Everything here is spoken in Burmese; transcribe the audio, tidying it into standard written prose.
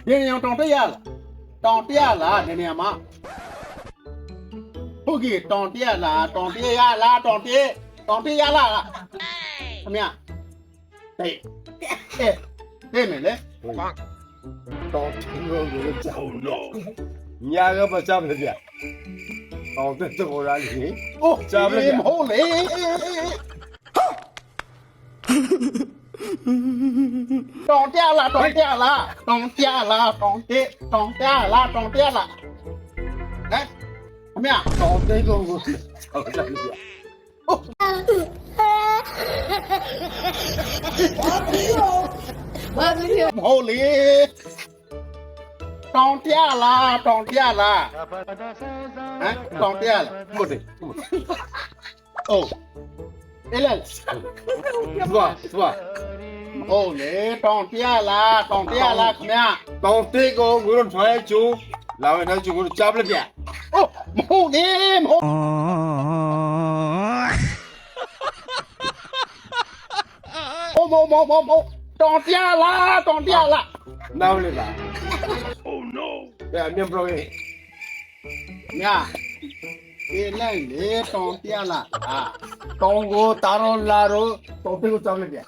ဒီနေရာတောင်တက်ရလားတောင်တက်ရလားဒီနေရာမှာဟုတ်ကဲ့တောင်တက်ရလားတောင်တက်ရလားတောင်တက်ရလားခမရတိတ်တဲ့မယ်လေ တောင်းတင်းလို့ကြောက်တော့ညာကမစားမလဲဗျတောင်းတဲ့တော်ရလေး အိုးကြားမဟုတ်လေတောင်တက်လားတောင်တက်လားတောင်တက်လားတောင်တက်လားတောင်တက်လားဟမ်ခမရ တောင်းတဲ့ကိုကြောက်တယ်ဗျ ဘာဖြစ်လဲ မဟုတ်လေတောင်ပြလားတောင်ပြလားဟမ်တောင်ပြလား ဟုတ်တယ် အိုးအဲ့လေ သွား မဟုတ်လေတောင်ပြလားတောင်ပြလားခင်ဗျာ တောင်းတဲ့ကိုငါတို့ထွားချိုးလာဝင်တော့ချိုးကိုကြားမလဲဗျ အိုးမဟုတ်လေမဟုတ်မတောင်ပြလားတောင်ပြလား နားမလဲလား Oh no ဗျအမြင်ပရောရဲ့ မြာဒီလိုက်လေတောင်ပြလားဟာတောင်ကိုတာရောလာရော တောင်းတဲ့ကိုကြောက်လဲဗျ